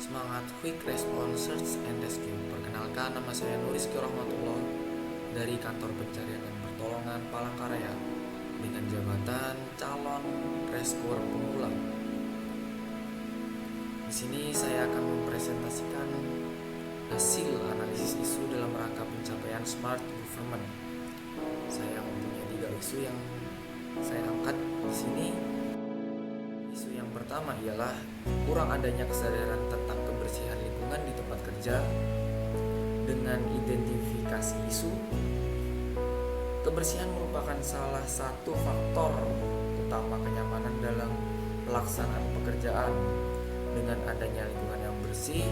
Semangat Quick Response Search and Rescue. Perkenalkan, nama saya Nurizky Rahmatullah dari Kantor Pencarian dan Pertolongan Palangkaraya dengan jabatan calon rescuer pemula. Di sini saya akan mempresentasikan hasil analisis isu dalam rangka pencapaian Smart Government. Saya mempunyai 3 isu yang saya angkat di sini. Isu yang pertama ialah kurang adanya kesadaran tentang kebersihan lingkungan di tempat kerja. Dengan identifikasi isu, kebersihan merupakan salah satu faktor utama kenyamanan dalam pelaksanaan pekerjaan. Dengan adanya lingkungan yang bersih,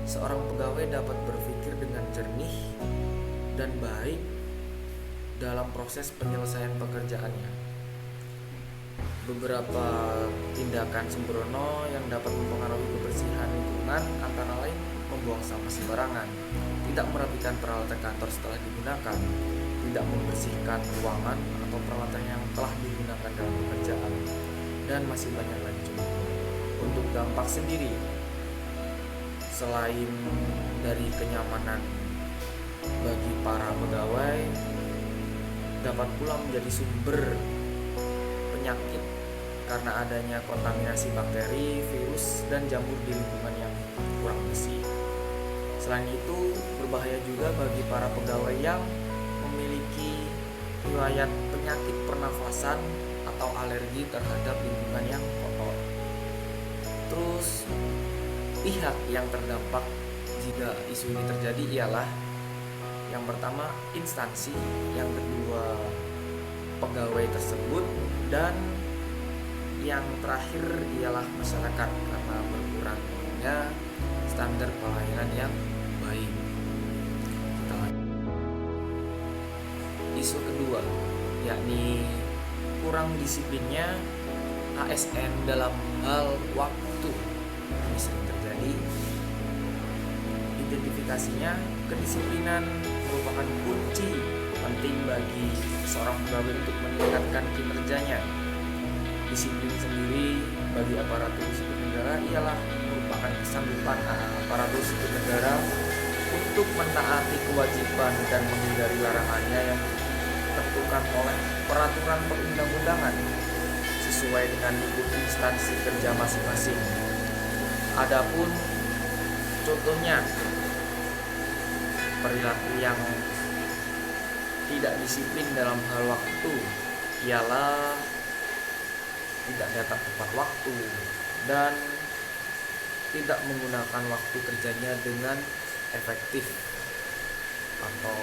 seorang pegawai dapat berpikir dengan jernih dan baik dalam proses penyelesaian pekerjaannya. Beberapa tindakan sembrono yang dapat mempengaruhi kebersihan lingkungan antara lain membuang sampah sembarangan, tidak merapikan peralatan kantor setelah digunakan, tidak membersihkan ruangan atau peralatan yang telah digunakan dalam pekerjaan, dan masih banyak lagi contoh. Untuk dampak sendiri, selain dari kenyamanan bagi para pegawai, dapat pula menjadi sumber penyakit karena adanya kontaminasi bakteri, virus, dan jamur di lingkungan yang kurang bersih. Selain itu, berbahaya juga bagi para pegawai yang memiliki riwayat penyakit pernafasan atau alergi terhadap lingkungan yang kotor. Terus, pihak yang terdampak jika isu ini terjadi ialah yang pertama instansi, yang kedua pegawai tersebut, dan yang terakhir ialah masyarakat karena berkurangnya standar pelayanan yang baik. Kita lanjut. Isu kedua, yakni kurang disiplinnya ASN dalam hal waktu. Ini sering terjadi. Identifikasinya, kedisiplinan merupakan kunci penting bagi seorang pegawai untuk meningkatkan kinerjanya. Disiplin sendiri bagi aparatur sipil negara ialah merupakan kesanggupan aparatur sipil negara untuk menaati kewajiban dan menghindari larangannya yang ditentukan oleh peraturan perundang-undangan sesuai dengan lingkup instansi kerja masing-masing. Adapun contohnya, perilaku yang tidak disiplin dalam hal waktu ialah tidak datang tepat waktu dan tidak menggunakan waktu kerjanya dengan efektif atau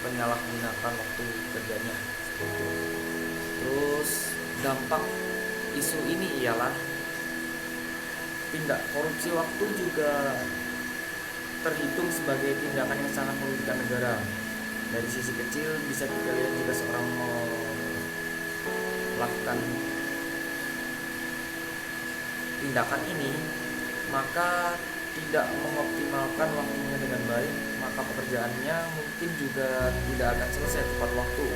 menyalahgunakan waktu kerjanya. Terus dampak isu ini ialah tindak korupsi waktu juga terhitung sebagai tindakan yang sangat merugikan negara. Dari sisi kecil bisa kita lihat jika seorang melakukan tindakan ini, maka tidak mengoptimalkan waktunya dengan baik, maka pekerjaannya mungkin juga tidak akan selesai tepat waktu,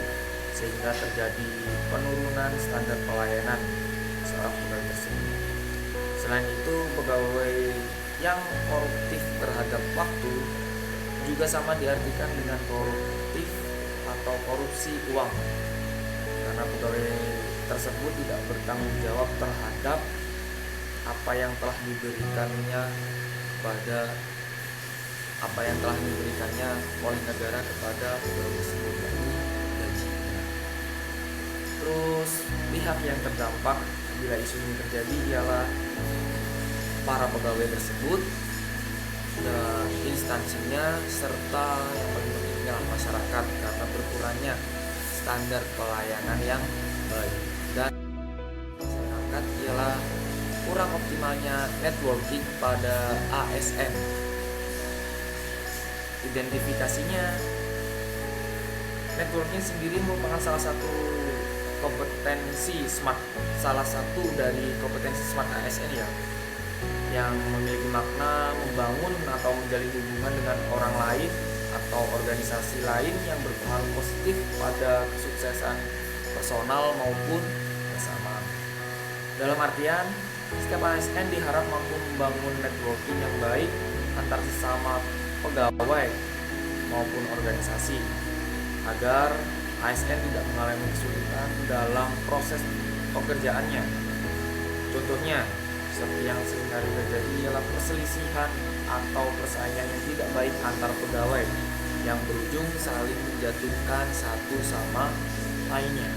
sehingga terjadi penurunan standar pelayanan seorang pegawai tersebut. Selain itu, pegawai yang koruptif terhadap waktu juga sama diartikan dengan koruptif atau korupsi uang, karena pegawai tersebut tidak bertanggung jawab terhadap apa yang telah diberikannya oleh negara kepada pegawai tersebut, yakni gajinya. Terus pihak yang terdampak bila isu ini terjadi ialah para pegawai tersebut dan instansinya, serta yang paling penting adalah masyarakat karena berkurangnya standar pelayanan yang baik. Dan saya angkat ialah kurang optimalnya networking pada ASN. Identifikasinya, networking sendiri merupakan salah satu dari kompetensi smart ASN yang memiliki makna membangun atau menjalin hubungan dengan orang lain atau organisasi lain yang berpengaruh positif pada kesuksesan personal maupun bersama. Dalam artian, Setiap ASN diharap mampu membangun networking yang baik antar sesama pegawai maupun organisasi agar ASN tidak mengalami kesulitan dalam proses pekerjaannya. Contohnya, seperti yang seringkali terjadi ialah perselisihan atau persaingan yang tidak baik antar pegawai yang berujung saling menjatuhkan satu sama lainnya.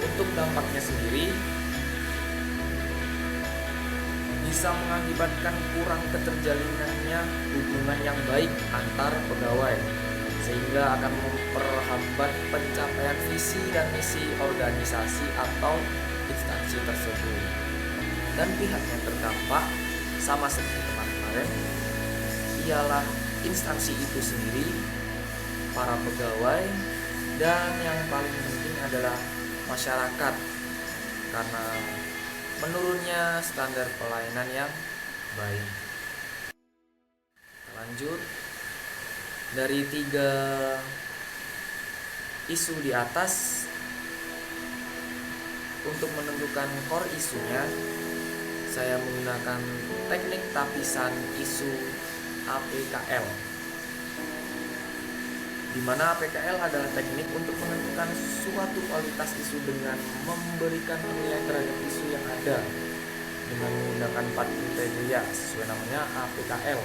Untuk dampaknya sendiri bisa mengakibatkan kurang keterjalinannya hubungan yang baik antar pegawai, sehingga akan memperhambat pencapaian visi dan misi organisasi atau instansi tersebut. Dan pihak yang terdampak sama seperti kemarin ialah instansi itu sendiri, para pegawai, dan yang paling penting adalah masyarakat, karena menurunnya standar pelayanan yang baik. Lanjut, dari 3 isu di atas, untuk menentukan core isunya, saya menggunakan teknik tapisan isu APKL, di mana APKL adalah teknik untuk menentukan suatu kualitas isu dengan memberikan nilai terhadap isu yang ada dengan menggunakan 4 kriteria sesuai namanya APKL.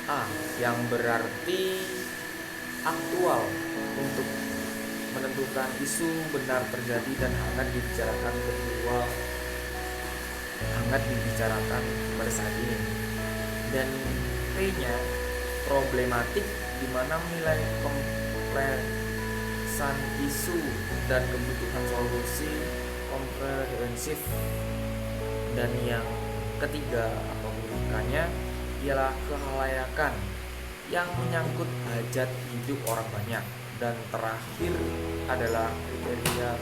A, yang berarti aktual, untuk menentukan isu benar terjadi dan hangat dibicarakan pada saat ini. Dan P-nya problematik, di mana menilai kompleksan isu dan kebutuhan solusi komprehensif. Dan yang ketiga atau K-nya ialah kelayakan, yang menyangkut hajat hidup orang banyak. Dan terakhir adalah kriteria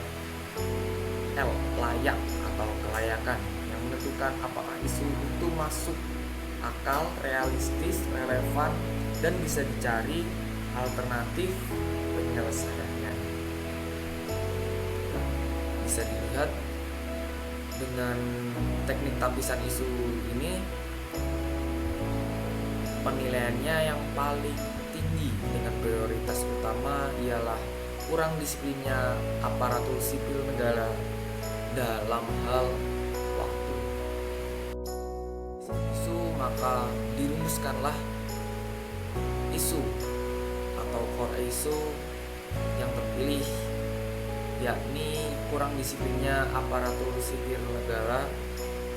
L, layak atau kelayakan, yang menentukan apakah isu itu masuk akal, realistis, relevan, dan bisa dicari alternatif penyelesaiannya. Bisa dilihat dengan teknik tapisan isu ini, penilaiannya yang paling tinggi dengan prioritas utama ialah kurang disiplinnya aparatur sipil negara dalam hal waktu. Isu, maka dirumuskanlah isu atau core isu yang terpilih, yakni kurang disiplinnya aparatur sipil negara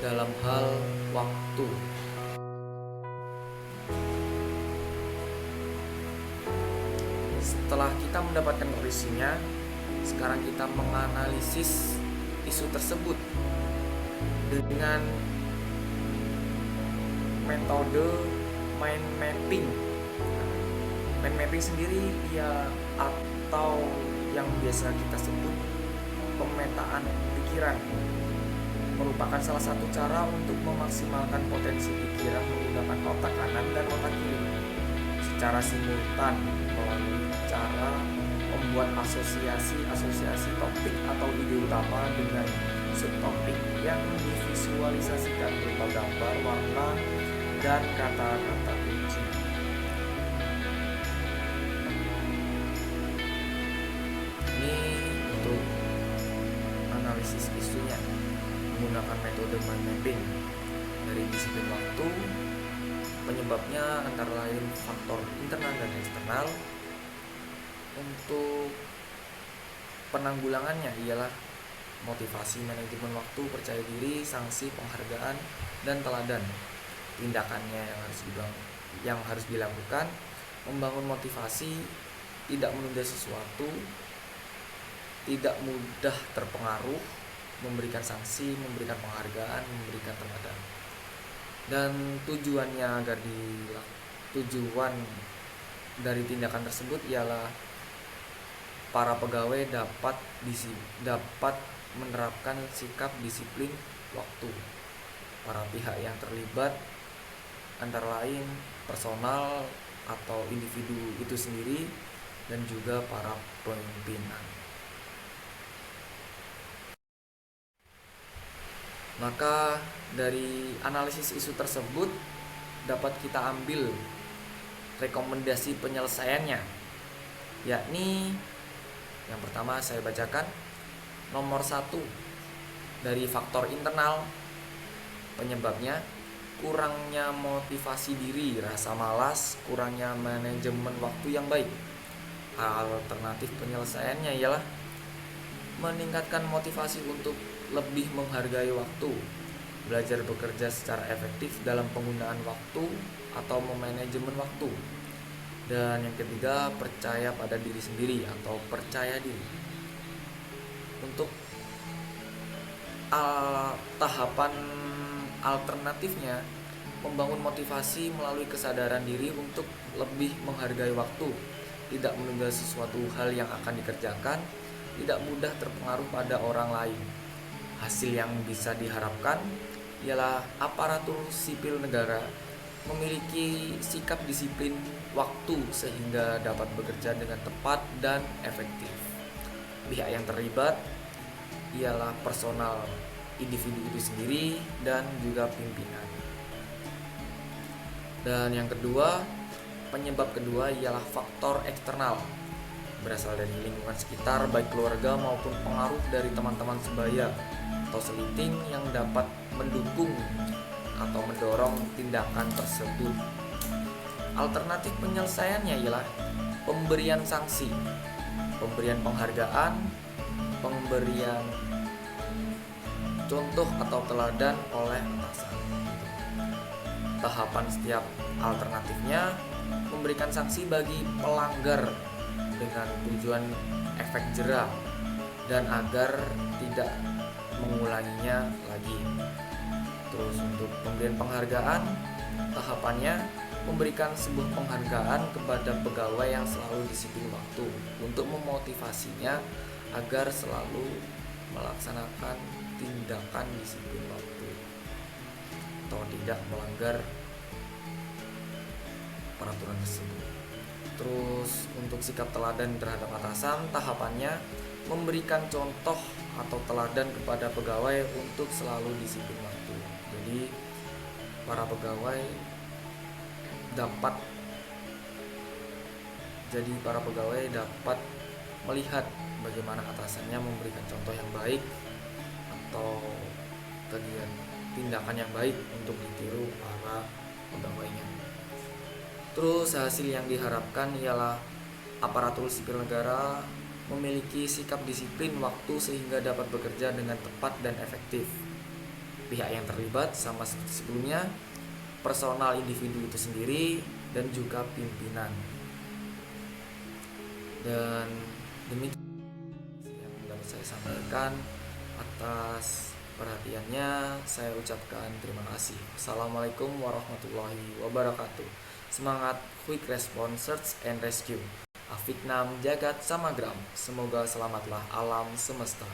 dalam hal waktu. Setelah kita mendapatkan isinya, sekarang kita menganalisis isu tersebut dengan metode mind mapping. Mind mapping sendiri atau yang biasa kita sebut pemetaan pikiran, merupakan salah satu cara untuk memaksimalkan potensi pikiran menggunakan otak kanan dan otak kiri secara simultan melalui cara membuat asosiasi topik atau ide utama dengan subtopik yang divisualisasikan berupa gambar, warna, dan kata-kata kunci. Ini untuk analisis isunya menggunakan metode mind mapping. Dari disiplin waktu, penyebabnya antara lain faktor internal dan eksternal. Untuk penanggulangannya ialah motivasi, manajemen waktu, percaya diri, sanksi, penghargaan, dan teladan. Tindakannya yang harus dilakukan: membangun motivasi, tidak menunda sesuatu, tidak mudah terpengaruh, memberikan sanksi, memberikan penghargaan, memberikan teladan. Dan tujuan dari tindakan tersebut ialah para pegawai dapat menerapkan sikap disiplin waktu. Para pihak yang terlibat antara lain personal atau individu itu sendiri dan juga para pimpinan. Maka dari analisis isu tersebut dapat kita ambil rekomendasi penyelesaiannya, yakni yang pertama saya bacakan. Nomor 1, dari faktor internal, penyebabnya kurangnya motivasi diri, rasa malas, kurangnya manajemen waktu yang baik. Alternatif penyelesaiannya ialah meningkatkan motivasi untuk lebih menghargai waktu, belajar bekerja secara efektif dalam penggunaan waktu atau memanajemen waktu. Dan yang ketiga, percaya pada diri sendiri atau percaya diri. Untuk tahapan alternatifnya, membangun motivasi melalui kesadaran diri untuk lebih menghargai waktu, tidak menunda sesuatu hal yang akan dikerjakan, tidak mudah terpengaruh pada orang lain. Hasil yang bisa diharapkan ialah aparatur sipil negara memiliki sikap disiplin waktu sehingga dapat bekerja dengan tepat dan efektif. Pihak yang terlibat ialah personal individu itu sendiri dan juga pimpinan. Dan yang kedua, penyebab kedua ialah faktor eksternal, berasal dari lingkungan sekitar, baik keluarga maupun pengaruh dari teman-teman sebaya atau seliting yang dapat mendukung atau mendorong tindakan tersebut. Alternatif penyelesaiannya ialah pemberian sanksi, pemberian penghargaan, pemberian contoh atau teladan oleh atasan. Tahapan setiap alternatifnya memberikan sanksi bagi pelanggar dengan tujuan efek jera dan agar tidak mengulanginya lagi. Terus untuk pemberian penghargaan, tahapannya memberikan sebuah penghargaan kepada pegawai yang selalu disiplin waktu untuk memotivasinya agar selalu melaksanakan tindakan disiplin waktu atau tidak melanggar peraturan tersebut. Terus untuk sikap teladan terhadap atasan, tahapannya memberikan contoh atau teladan kepada pegawai untuk selalu disiplin waktu. Jadi para pegawai dapat melihat bagaimana atasannya memberikan contoh yang baik atau tindakan yang baik untuk ditiru para pegawainya. Terus hasil yang diharapkan ialah aparatur sipil negara memiliki sikap disiplin waktu sehingga dapat bekerja dengan tepat dan efektif. Pihak yang terlibat sama seperti sebelumnya, personal individu itu sendiri dan juga pimpinan. Dan demikian yang dapat saya sampaikan. Atas perhatiannya saya ucapkan terima kasih. Assalamualaikum warahmatullahi wabarakatuh. Semangat quick response search and rescue. Afiknam Jagat Samagram. Semoga selamatlah alam semesta.